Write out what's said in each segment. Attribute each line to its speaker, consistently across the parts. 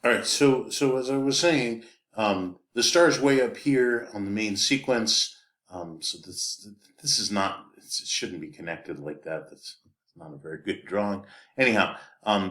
Speaker 1: All right. So as I was saying, the star's way up here on the main sequence. So this is not. It shouldn't be connected like that. That's not a very good drawing. Anyhow,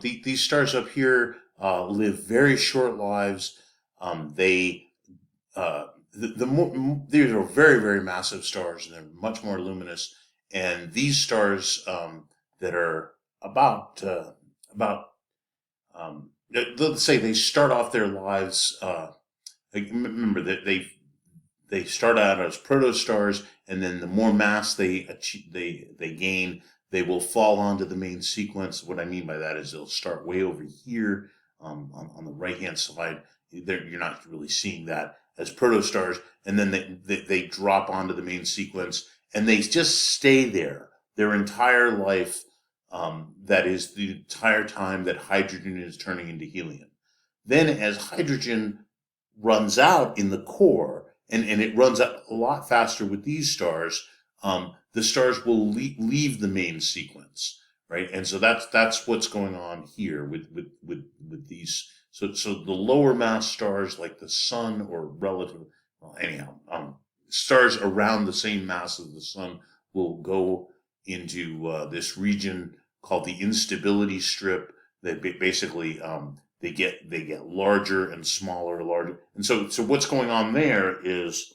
Speaker 1: these stars up here live very short lives. They the more these are very very massive stars, and they're much more luminous. And these stars that are about let's say they start off their lives. Remember that they start out as protostars, and then the more mass they achieve, they gain, they will fall onto the main sequence. What I mean by that is they'll start way over here on the right hand side. You're not really seeing that as protostars, and then they drop onto the main sequence, and they just stay there their entire life. That is the entire time that hydrogen is turning into helium. Then, as hydrogen runs out in the core, and it runs out a lot faster with these stars, the stars will leave the main sequence, right? And so that's what's going on here with these. So the lower mass stars like the sun or relative, well, anyhow, stars around the same mass as the sun will go into this region called the instability strip. That basically they get larger and smaller, larger, and so what's going on there is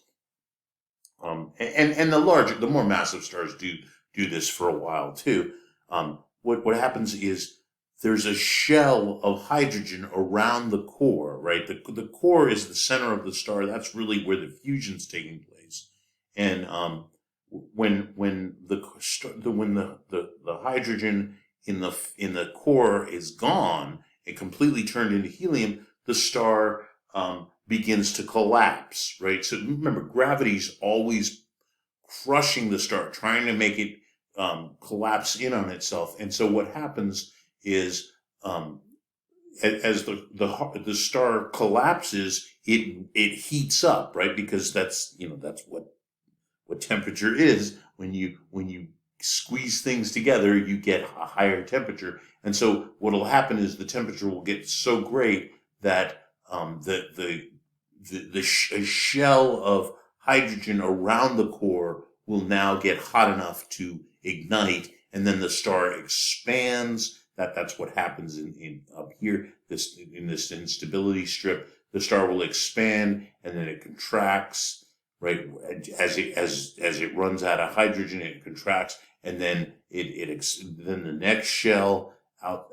Speaker 1: and the more massive stars do this for a while too. What happens is there's a shell of hydrogen around the core, right? The core is the center of the star. That's really where the fusion's taking place. And when the hydrogen in the core is gone and completely turned into helium, the star begins to collapse, right? So remember, gravity's always crushing the star, trying to make it collapse in on itself. And so what happens is as the star collapses, it heats up, right? Because that's what temperature is. When you squeeze things together, you get a higher temperature. And so what will happen is the temperature will get so great that the shell of hydrogen around the core will now get hot enough to ignite, and then the star expands. That's what happens in up here. In this instability strip, the star will expand, and then it contracts. Right, as it runs out of hydrogen, it contracts, and then then the next shell out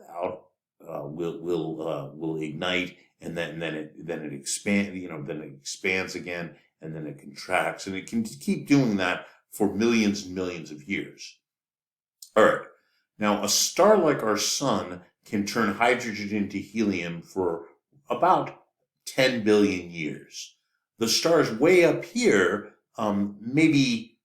Speaker 1: will ignite, and then it expands. Then it expands again, and then it contracts, and it can keep doing that for millions and millions of years. All right. Now, a star like our sun can turn hydrogen into helium for about 10 billion years. The stars way up here, maybe,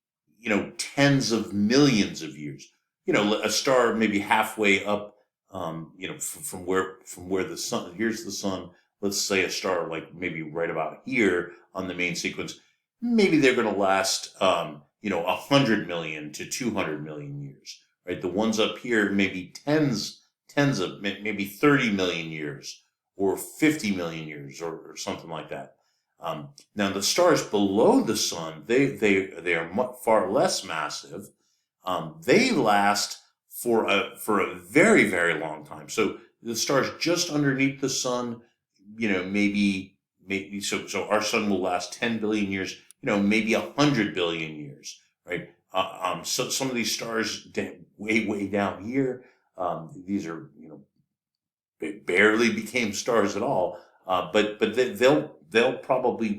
Speaker 1: tens of millions of years. A star maybe halfway up, from where the sun, here's the sun, let's say a star like maybe right about here on the main sequence, maybe they're going to last, 100 million to 200 million years, right? The ones up here, maybe tens of, maybe 30 million years or 50 million years or something like that. Now the stars below the sun, they are far less massive. They last for a very very long time. So the stars just underneath the sun, maybe so our sun will last 10 billion years. Maybe 100 billion years, right? So some of these stars way down here, these are barely became stars at all. But they'll probably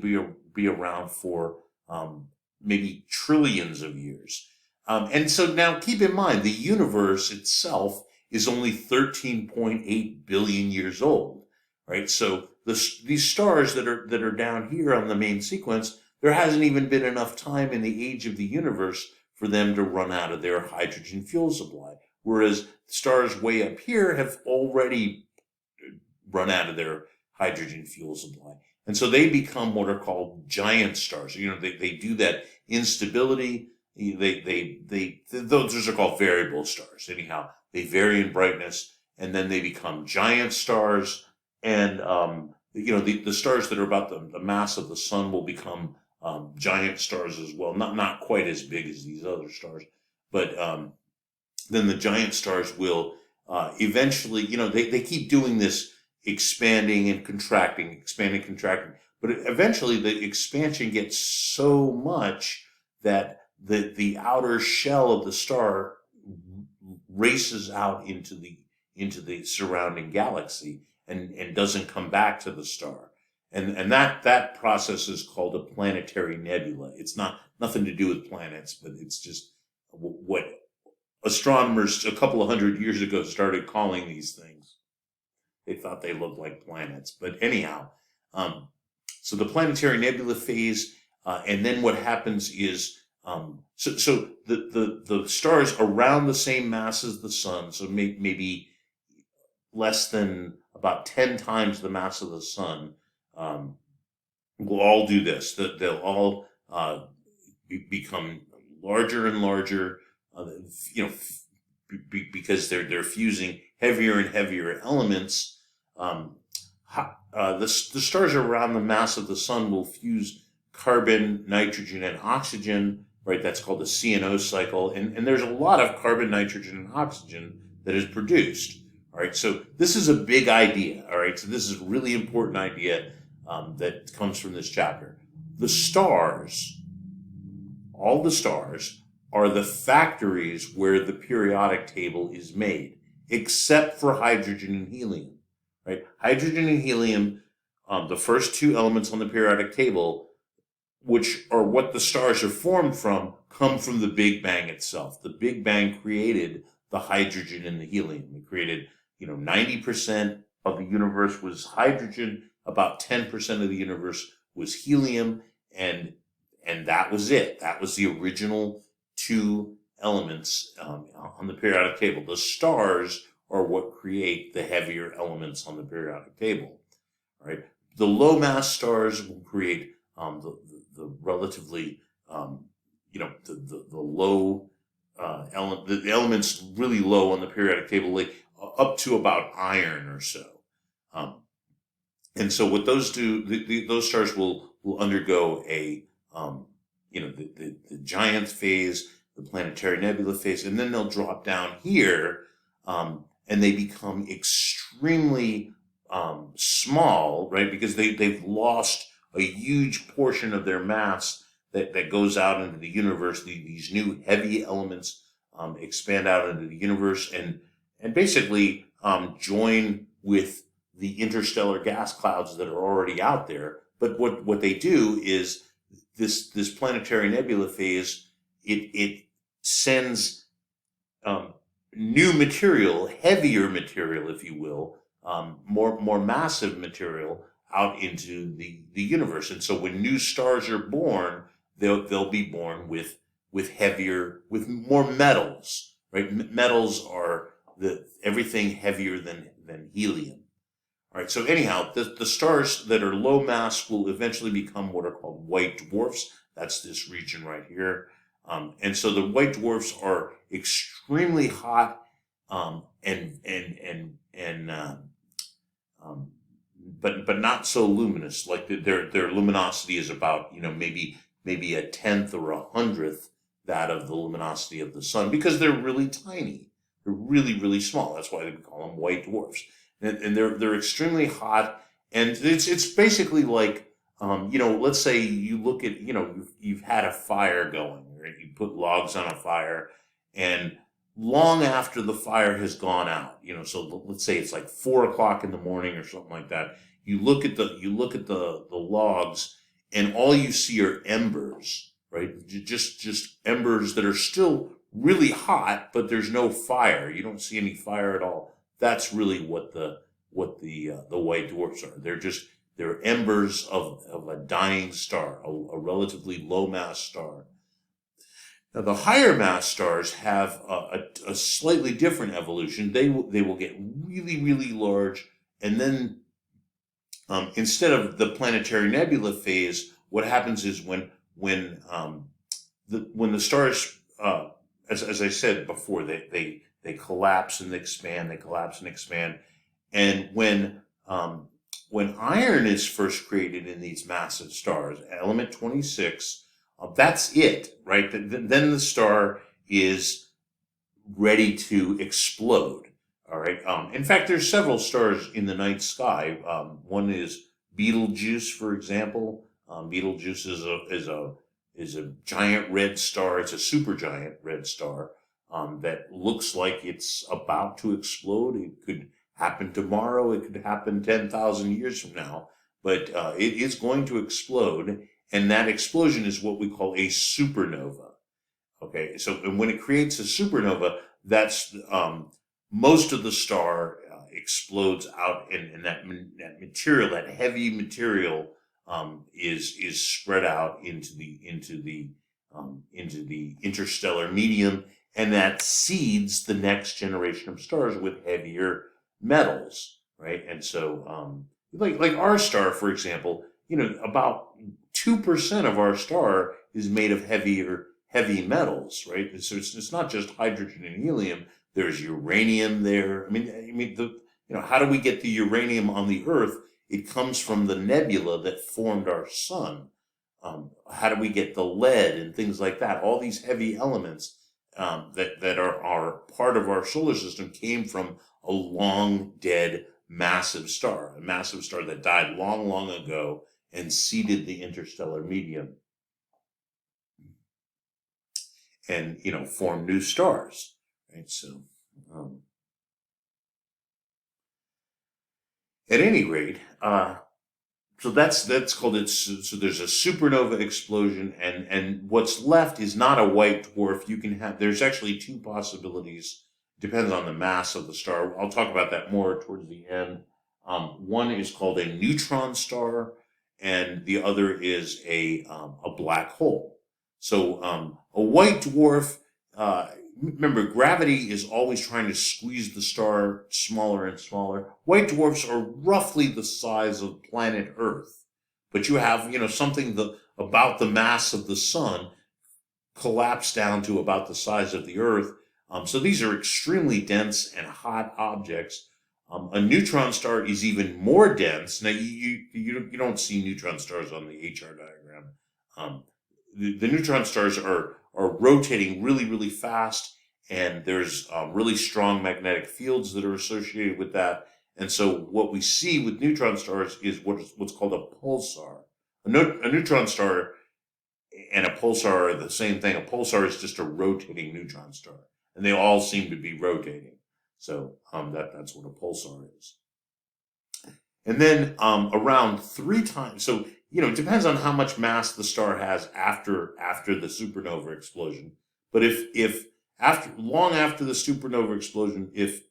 Speaker 1: be around for maybe trillions of years. And so now keep in mind, the universe itself is only 13.8 billion years old, right? So these stars that are down here on the main sequence, there hasn't even been enough time in the age of the universe for them to run out of their hydrogen fuel supply. Whereas stars way up here have already run out of their hydrogen fuel supply. And so they become what are called giant stars. They do that instability. Those are called variable stars. Anyhow, they vary in brightness, and then they become giant stars. and the stars that are about the mass of the sun will become giant stars as well. Not quite as big as these other stars, but then the giant stars will eventually, they keep doing this expanding and contracting, expanding, contracting. But eventually the expansion gets so much that the outer shell of the star races out into the surrounding galaxy and doesn't come back to the star. And that process is called a planetary nebula. It's nothing to do with planets, but it's just what astronomers a couple of hundred years ago started calling these things. They thought they looked like planets. But anyhow, so the planetary nebula phase, and then what happens is, so the stars around the same mass as the sun, so maybe less than about 10 times the mass of the sun, will all do this. They'll all become larger and larger, because they're fusing heavier and heavier elements. The stars around the mass of the sun will fuse carbon, nitrogen, and oxygen, right? That's called the CNO cycle. And there's a lot of carbon, nitrogen, and oxygen that is produced. All right. So this is a big idea. All right. So this is a really important idea that comes from this chapter. The stars, all the stars, are the factories where the periodic table is made, except for hydrogen and helium. Right? Hydrogen and helium, the first two elements on the periodic table, which are what the stars are formed from, come from the Big Bang itself. The Big Bang created the hydrogen and the helium. It created, 90% of the universe was hydrogen, about 10% of the universe was helium, and that was it. That was the original two elements on the periodic table. The stars are what create the heavier elements on the periodic table. Right? The low mass stars will create the relatively, the low the elements really low on the periodic table, like up to about iron or so. And so what those do, those stars will undergo a, the giant phase, the planetary nebula phase, and then they'll drop down here, and they become extremely small, right? Because they've lost a huge portion of their mass that goes out into the universe. These new heavy elements expand out into the universe and basically join with the interstellar gas clouds that are already out there. But what they do is this planetary nebula phase, it sends new material, heavier material, if you will, more massive material out into the universe. And so when new stars are born, they'll be born with more metals, right? Metals are everything heavier than helium. All right. So anyhow, the stars that are low mass will eventually become what are called white dwarfs. That's this region right here. And so the white dwarfs are extremely hot, but not so luminous. Like their luminosity is about, maybe a tenth or a hundredth that of the luminosity of the sun, because they're really tiny. They're really, really small. That's why we call them white dwarfs. And they're extremely hot. And it's basically like, let's say you look at, you've had a fire going, right? You put logs on a fire, and long after the fire has gone out, so let's say it's like 4:00 in the morning or something like that. You look at the logs, and all you see are embers, right? Just embers that are still really hot, but there's no fire. You don't see any fire at all. That's really what the white dwarfs are. They're embers of a dying star, a relatively low mass star. Now, the higher mass stars have a slightly different evolution. They will get really, really large, and then instead of the planetary nebula phase, what happens is when the stars, as I said before, they collapse and expand, they collapse and expand, and when when iron is first created in these massive stars, element 26, that's it, right? Then the star is ready to explode. All right. In fact, there's several stars in the night sky. One is Betelgeuse, for example. Betelgeuse is a giant red star. It's a supergiant red star that looks like it's about to explode. It could happen tomorrow. It could happen 10,000 years from now, but it is going to explode, and that explosion is what we call a supernova. Okay, so and when it creates a supernova, that's most of the star explodes out, and that material, that heavy material, is spread out into the interstellar medium, and that seeds the next generation of stars with heavier metals, right? And so, like our star, for example, about 2% of our star is made of heavy metals, right? So it's not just hydrogen and helium. There's uranium there. How do we get the uranium on the Earth? It comes from the nebula that formed our sun. How do we get the lead and things like that? All these heavy elements that are part of our solar system came from a long dead massive star, a massive star that died long, long ago and seeded the interstellar medium and, formed new stars, right? So, at any rate, so that's called it. So there's a supernova explosion, and what's left is not a white dwarf. There's actually two possibilities. Depends on the mass of the star. I'll talk about that more towards the end. One is called a neutron star, and the other is a black hole. So a white dwarf. Remember, gravity is always trying to squeeze the star smaller and smaller. White dwarfs are roughly the size of planet Earth, but you have, something about the mass of the sun collapse down to about the size of the Earth. So these are extremely dense and hot objects. A neutron star is even more dense. Now, you don't see neutron stars on the HR diagram. The neutron stars are rotating really, really fast, and there's really strong magnetic fields that are associated with that. And so what we see with neutron stars is what's called a pulsar. A neutron star and a pulsar are the same thing. A pulsar is just a rotating neutron star, and they all seem to be rotating. So that's what a pulsar is. And then around 3 times, so it depends on how much mass the star has after the supernova explosion. But if long after the supernova explosion, if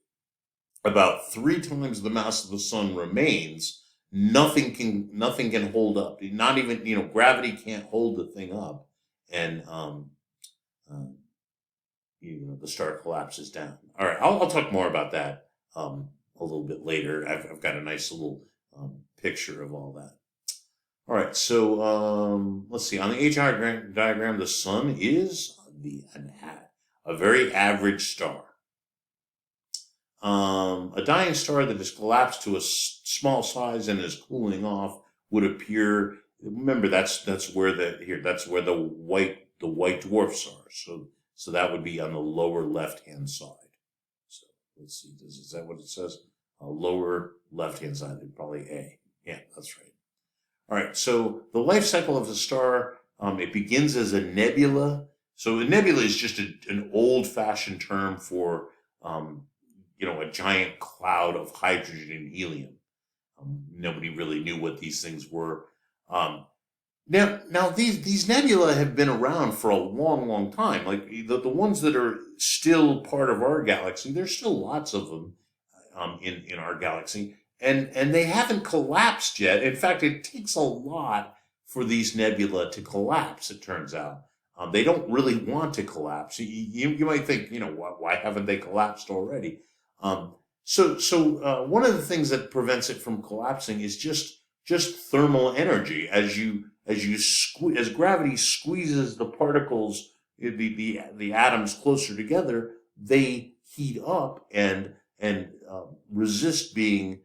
Speaker 1: about 3 times the mass of the sun remains, nothing can hold up. Not even gravity can't hold the thing up, and the star collapses down. All right, I'll talk more about that a little bit later. I've got a nice little picture of all that. All right, so let's see. On the HR diagram, the sun is a very average star. A dying star that has collapsed to a small size and is cooling off would appear. Remember, that's where the white dwarfs are. So that would be on the lower left-hand side. So let's see. Is that what it says? Lower left-hand side. Probably A. Yeah, that's right. All right, so the life cycle of the star, it begins as a nebula. So a nebula is just an old-fashioned term for, a giant cloud of hydrogen and helium. Nobody really knew what these things were. Now these nebula have been around for a long, long time. Like the ones that are still part of our galaxy, there's still lots of them in our galaxy. And they haven't collapsed yet. In fact, it takes a lot for these nebula to collapse, it turns out. They don't really want to collapse. You might think, why haven't they collapsed already? So one of the things that prevents it from collapsing is just thermal energy. As gravity squeezes the particles, the atoms closer together, they heat up and resist being